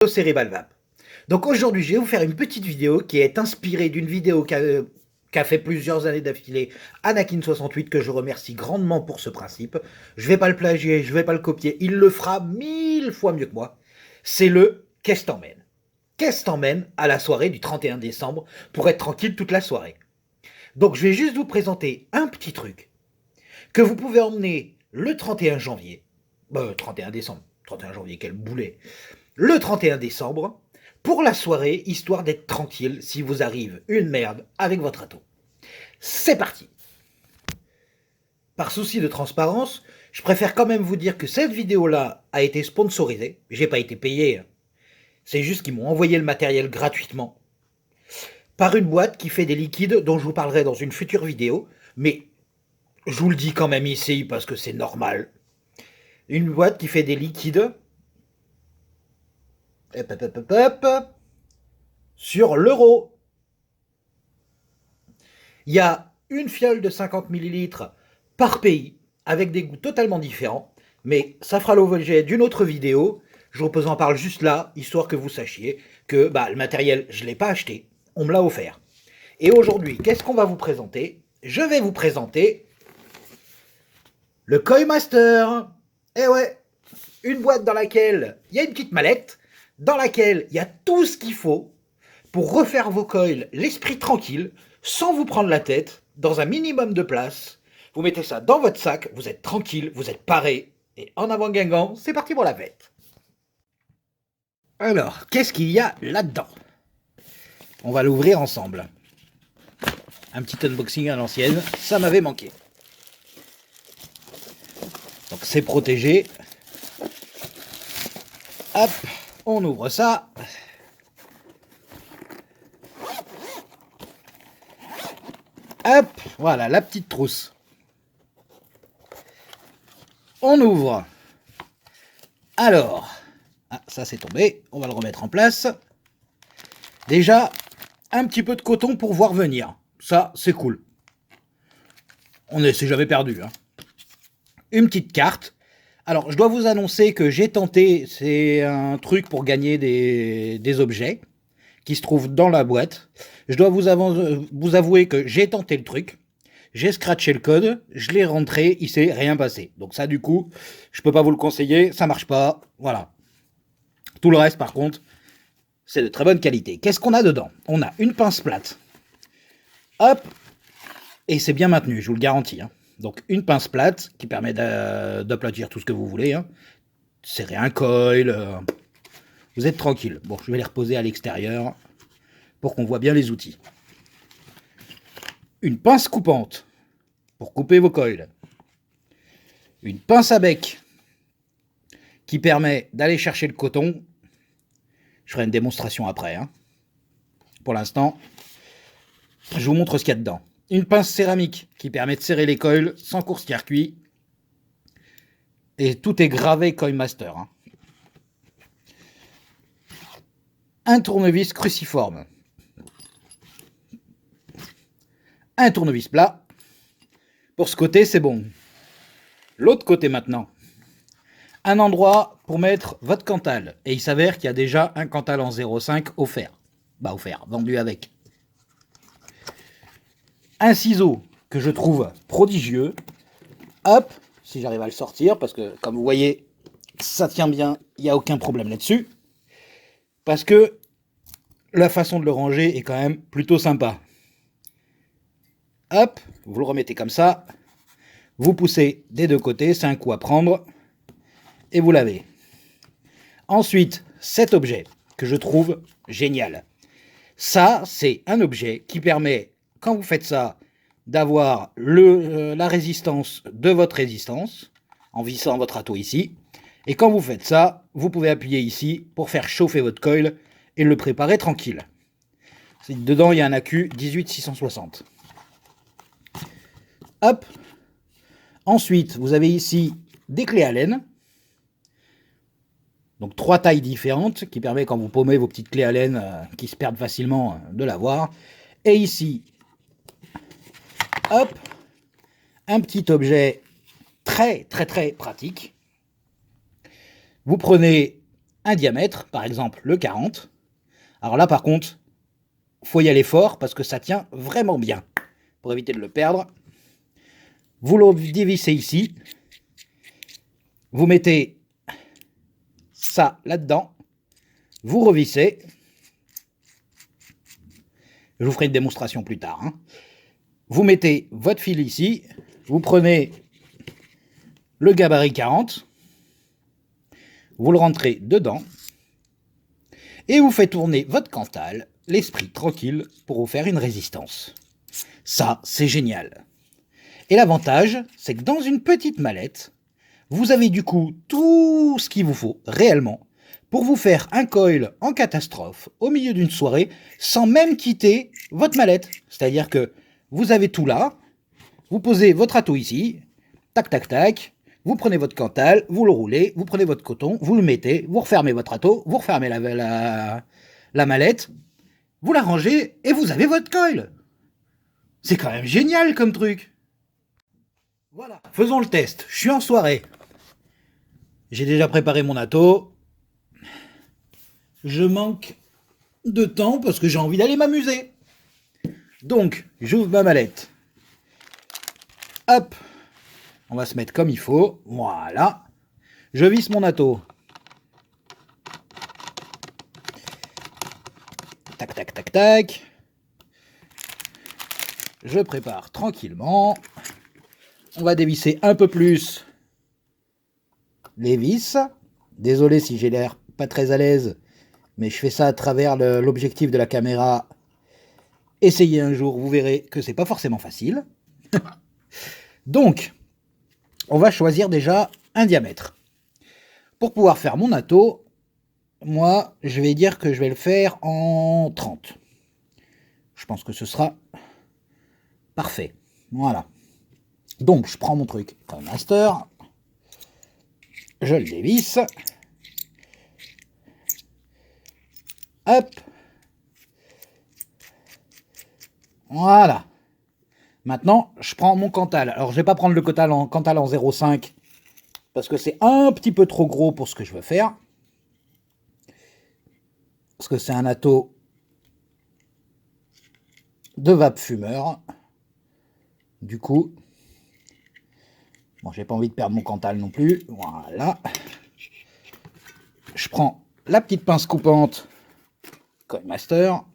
C'est Rebalvap. Donc aujourd'hui, je vais vous faire une petite vidéo qui est inspirée d'une vidéo qu'a fait plusieurs années d'affilée Anakin68, que je remercie grandement pour ce principe. Je vais pas le plagier, je vais pas le copier, il le fera 1000 fois mieux que moi. C'est le Qu'est-ce t'emmène? Qu'est-ce t'emmène à la soirée du 31 décembre pour être tranquille toute la soirée? Donc je vais juste vous présenter un petit truc que vous pouvez emmener le 31 janvier. 31 décembre. 31 janvier, quel boulet. Le 31 décembre, pour la soirée, histoire d'être tranquille si vous arrive une merde avec votre ato. C'est parti. Par souci de transparence, je préfère quand même vous dire que cette vidéo-là a été sponsorisée. J'ai pas été payé. C'est juste qu'ils m'ont envoyé le matériel gratuitement. Par une boîte qui fait des liquides dont je vous parlerai dans une future vidéo. Mais je vous le dis quand même ici parce que c'est normal. Une boîte qui fait des liquides sur l'euro. Il y a une fiole de 50 millilitres par pays, avec des goûts totalement différents, mais ça fera l'objet d'une autre vidéo. Je vous en parle juste là, histoire que vous sachiez que le matériel, je ne l'ai pas acheté, on me l'a offert. Et aujourd'hui, qu'est-ce qu'on va vous présenter? Je vais vous présenter le Koi Master. Eh ouais, une boîte dans laquelle il y a une petite mallette, dans laquelle il y a tout ce qu'il faut pour refaire vos coils l'esprit tranquille, sans vous prendre la tête, dans un minimum de place. Vous mettez ça dans votre sac, vous êtes tranquille, vous êtes paré, et en avant Guingamp, c'est parti pour la fête. Alors, qu'est-ce qu'il y a là-dedans? On va l'ouvrir ensemble. Un petit unboxing à l'ancienne, ça m'avait manqué. Donc c'est protégé. Hop, on ouvre ça. Hop, voilà la petite trousse. On ouvre. Alors, ça c'est tombé, on va le remettre en place. Déjà, un petit peu de coton pour voir venir. Ça, c'est cool. C'est jamais perdu. Hein. Une petite carte. Alors, je dois vous annoncer que j'ai tenté, c'est un truc pour gagner des objets qui se trouvent dans la boîte. Je dois vous avouer que j'ai tenté le truc. J'ai scratché le code, je l'ai rentré, il s'est rien passé. Donc ça, du coup, je peux pas vous le conseiller, ça marche pas. Voilà. Tout le reste, par contre, c'est de très bonne qualité. Qu'est-ce qu'on a dedans? On a une pince plate. Hop. Et c'est bien maintenu, je vous le garantis. Hein. Donc une pince plate qui permet d'aplatir tout ce que vous voulez. Hein. Serrer un coil. Vous êtes tranquille. Bon, je vais les reposer à l'extérieur pour qu'on voit bien les outils. Une pince coupante pour couper vos coils. Une pince à bec qui permet d'aller chercher le coton. Je ferai une démonstration après. Hein. Pour l'instant, je vous montre ce qu'il y a dedans. Une pince céramique qui permet de serrer les coils sans court-circuit. Et tout est gravé Koi Master. Hein. Un tournevis cruciforme. Un tournevis plat. Pour ce côté, c'est bon. L'autre côté maintenant. Un endroit pour mettre votre Cantal. Et il s'avère qu'il y a déjà un Cantal en 0,5 offert. Offert, vendu avec. Un ciseau que je trouve prodigieux. Hop, si j'arrive à le sortir, parce que comme vous voyez, ça tient bien, il n'y a aucun problème là-dessus. Parce que la façon de le ranger est quand même plutôt sympa. Hop, vous le remettez comme ça. Vous poussez des deux côtés, c'est un coup à prendre. Et vous l'avez. Ensuite, cet objet que je trouve génial. Ça, c'est un objet qui permet, quand vous faites ça, d'avoir la résistance de votre résistance, en vissant votre ato ici. Et quand vous faites ça, vous pouvez appuyer ici pour faire chauffer votre coil et le préparer tranquille. Dedans, il y a un AQ 18660. Hop. Ensuite, vous avez ici des clés Allen. Donc 3 tailles différentes qui permettent, quand vous paumez vos petites clés Allen qui se perdent facilement, de l'avoir. Et ici, hop, un petit objet très très très pratique. Vous prenez un diamètre, par exemple le 40. Alors là, par contre, faut y aller fort parce que ça tient vraiment bien. Pour éviter de le perdre, vous le dévissez ici. Vous mettez ça là-dedans. Vous revissez. Je vous ferai une démonstration plus tard. Hein. Vous mettez votre fil ici. Vous prenez le gabarit 40. Vous le rentrez dedans. Et vous faites tourner votre Cantal, l'esprit tranquille, pour vous faire une résistance. Ça, c'est génial. Et l'avantage, c'est que dans une petite mallette, vous avez du coup tout ce qu'il vous faut, réellement, pour vous faire un coil en catastrophe au milieu d'une soirée, sans même quitter votre mallette. C'est-à-dire que vous avez tout là, vous posez votre râteau ici, tac tac tac, vous prenez votre Cantal, vous le roulez, vous prenez votre coton, vous le mettez, vous refermez votre râteau, vous refermez la mallette, vous la rangez et vous avez votre coil. C'est quand même génial comme truc. Voilà, faisons le test. Je suis en soirée. J'ai déjà préparé mon atto. Je manque de temps parce que j'ai envie d'aller m'amuser. Donc, j'ouvre ma mallette. Hop, on va se mettre comme il faut. Voilà. Je visse mon atto. Tac, tac, tac, tac. Je prépare tranquillement. On va dévisser un peu plus les vis. Désolé si j'ai l'air pas très à l'aise, mais je fais ça à travers l'objectif de la caméra. Essayez un jour, vous verrez que c'est pas forcément facile. Donc, on va choisir déjà un diamètre. Pour pouvoir faire mon atto, moi, je vais dire que je vais le faire en 30. Je pense que ce sera parfait. Voilà. Donc, je prends mon truc comme master. Je le dévisse. Hop. Voilà. Maintenant, je prends mon Cantal. Alors, je vais pas prendre le Cantal en 0,5 parce que c'est un petit peu trop gros pour ce que je veux faire. Parce que c'est un atto de vape fumeur. Du coup, bon, j'ai pas envie de perdre mon Cantal non plus. Voilà. Je prends la petite pince coupante Coin Master.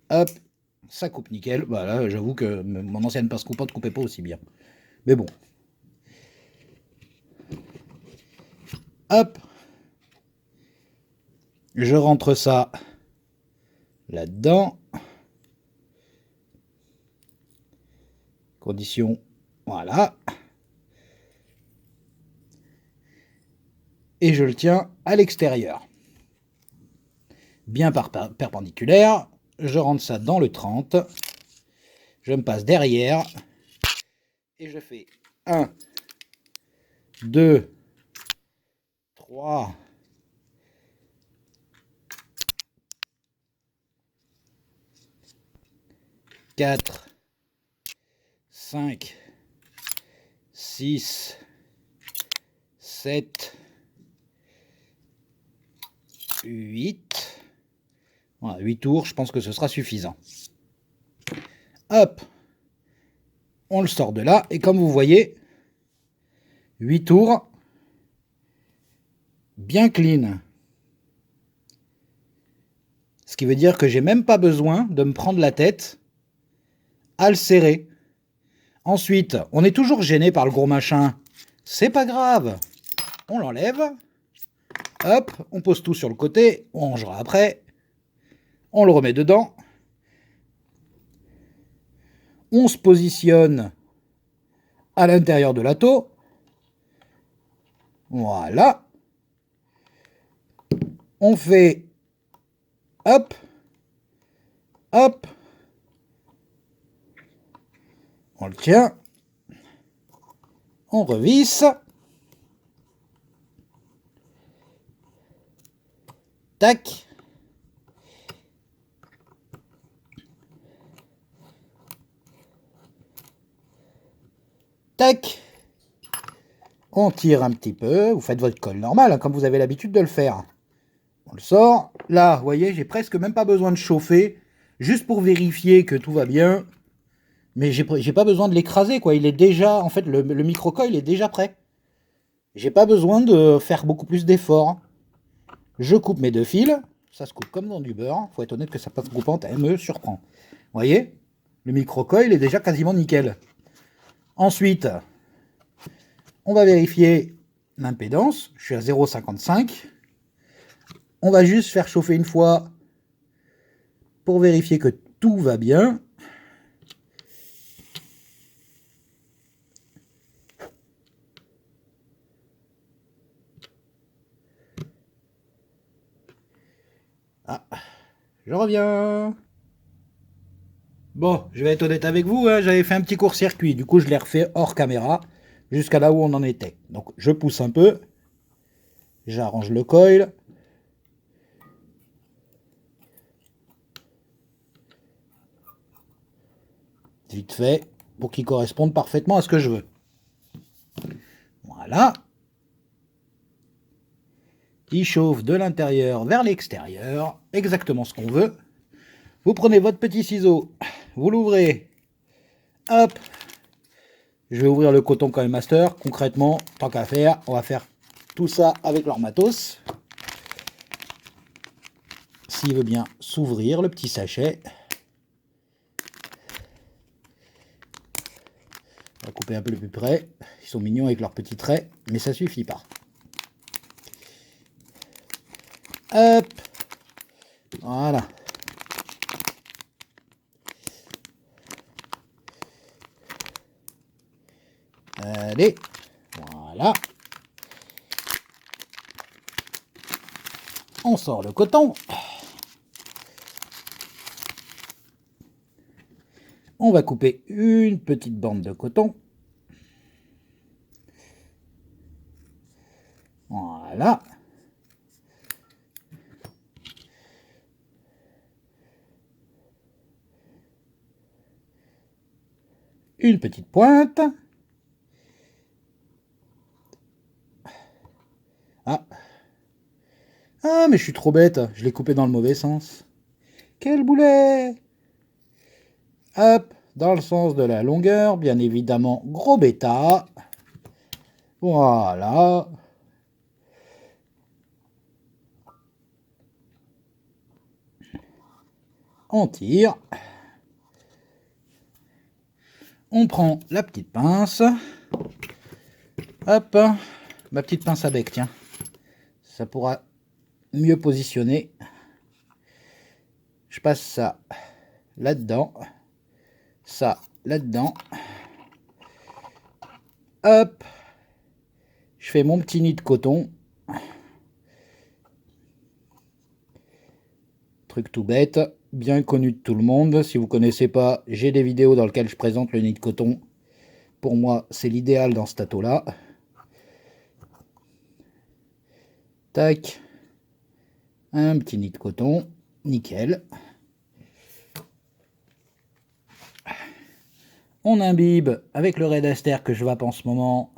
Hop, ça coupe nickel. Voilà, j'avoue que mon ancienne pince coupante coupait pas aussi bien. Mais bon. Hop. Je rentre ça là-dedans. Condition, voilà. Et je le tiens à l'extérieur. Bien perpendiculaire. Je rentre ça dans le 30. Je me passe derrière. Et je fais 1, 2, 3, 4, 5, 6, 7, 8. Voilà, 8 tours, je pense que ce sera suffisant. Hop, on le sort de là, et comme vous voyez, 8 tours, bien clean. Ce qui veut dire que j'ai même pas besoin de me prendre la tête à le serrer. Ensuite, on est toujours gêné par le gros machin. C'est pas grave. On l'enlève. Hop, on pose tout sur le côté. On rangera après. On le remet dedans. On se positionne à l'intérieur de l'atto. Voilà. On fait hop, hop. On le tient. On revisse. Tac. Tac. On tire un petit peu, vous faites votre colle normale, hein, comme vous avez l'habitude de le faire. On le sort. Là, vous voyez, j'ai presque même pas besoin de chauffer, juste pour vérifier que tout va bien. Mais j'ai pas besoin de l'écraser, quoi. Il est déjà, en fait, le micro-coil est déjà prêt. J'ai pas besoin de faire beaucoup plus d'efforts. Je coupe mes 2 fils. Ça se coupe comme dans du beurre. Faut être honnête que ça passe coupante, elle me surprend. Vous voyez, le micro-coil est déjà quasiment nickel. Ensuite, on va vérifier l'impédance. Je suis à 0,55. On va juste faire chauffer une fois pour vérifier que tout va bien. Ah, je reviens. Bon, je vais être honnête avec vous, hein, j'avais fait un petit court-circuit, du coup je l'ai refait hors caméra, jusqu'à là où on en était. Donc je pousse un peu, j'arrange le coil. Vite fait, pour qu'il corresponde parfaitement à ce que je veux. Voilà. Il chauffe de l'intérieur vers l'extérieur, exactement ce qu'on veut. Vous prenez votre petit ciseau, vous l'ouvrez, hop. Je vais ouvrir le coton coil master. Concrètement, tant qu'à faire, on va faire tout ça avec leur matos. S'il veut bien s'ouvrir, le petit sachet. On va couper un peu le plus près. Ils sont mignons avec leurs petits traits, mais ça suffit pas. Hop. Voilà. Allez. Voilà. On sort le coton. On va couper une petite bande de coton. Voilà. Une petite pointe. Ah. Ah, mais je suis trop bête. Je l'ai coupé dans le mauvais sens. Quel boulet! Hop, dans le sens de la longueur, bien évidemment, gros bêta. Voilà. On tire. On prend la petite pince. Hop, ma petite pince à bec, tiens. Ça pourra mieux positionner. Je passe ça là-dedans. Ça là-dedans. Hop. Je fais mon petit nid de coton. Truc tout bête, bien connu de tout le monde. Si vous ne connaissez pas, j'ai des vidéos dans lesquelles je présente le nid de coton. Pour moi, c'est l'idéal dans ce tâteau-là. Tac. Un petit nid de coton. Nickel. On imbibe avec le Red Aster que je vape en ce moment.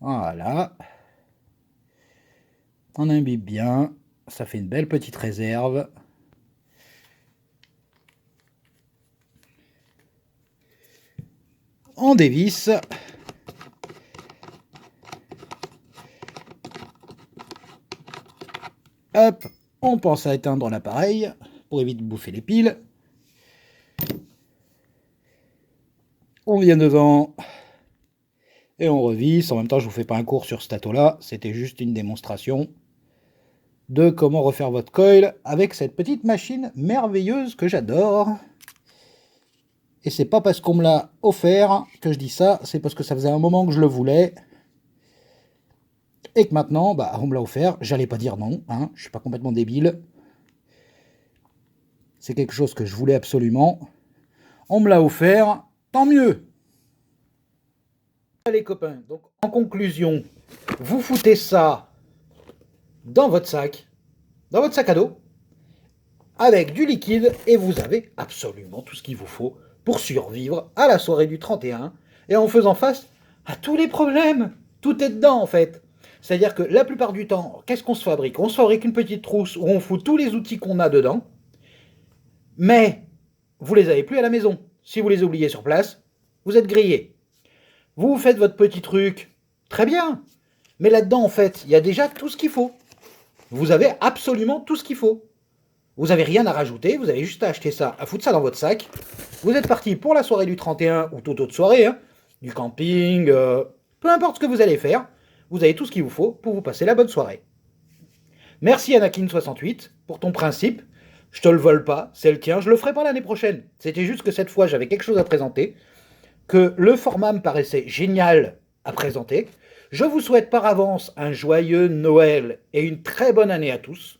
Voilà. On imbibe bien. Ça fait une belle petite réserve. On dévisse. Hop, on pense à éteindre l'appareil pour éviter de bouffer les piles. On vient devant et on revisse. En même temps, je vous fais pas un cours sur ce tâteau-là, c'était juste une démonstration de comment refaire votre coil avec cette petite machine merveilleuse que j'adore. Et c'est pas parce qu'on me l'a offert que je dis ça, c'est parce que ça faisait un moment que je le voulais. Et que maintenant, bah, on me l'a offert, j'allais pas dire non, hein, je suis pas complètement débile. C'est quelque chose que je voulais absolument. On me l'a offert, tant mieux. Les copains, donc en conclusion, vous foutez ça dans votre sac à dos, avec du liquide, et vous avez absolument tout ce qu'il vous faut pour survivre à la soirée du 31, et en faisant face à tous les problèmes. Tout est dedans en fait. C'est-à-dire que la plupart du temps, qu'est-ce qu'on se fabrique? On se fabrique une petite trousse où on fout tous les outils qu'on a dedans, mais vous les avez plus à la maison. Si vous les oubliez sur place, vous êtes grillé. Vous faites votre petit truc, très bien, mais là-dedans en fait, il y a déjà tout ce qu'il faut. Vous avez absolument tout ce qu'il faut. Vous n'avez rien à rajouter, vous avez juste à acheter ça, à foutre ça dans votre sac. Vous êtes parti pour la soirée du 31 ou toute autre soirée, hein, du camping, peu importe ce que vous allez faire, vous avez tout ce qu'il vous faut pour vous passer la bonne soirée. Merci Anakin68 pour ton principe. Je te le vole pas, c'est le tien, je le ferai pas l'année prochaine. C'était juste que cette fois j'avais quelque chose à présenter, que le format me paraissait génial à présenter. Je vous souhaite par avance un joyeux Noël et une très bonne année à tous.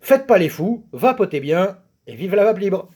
Faites pas les fous, vapotez bien et vive la vape libre.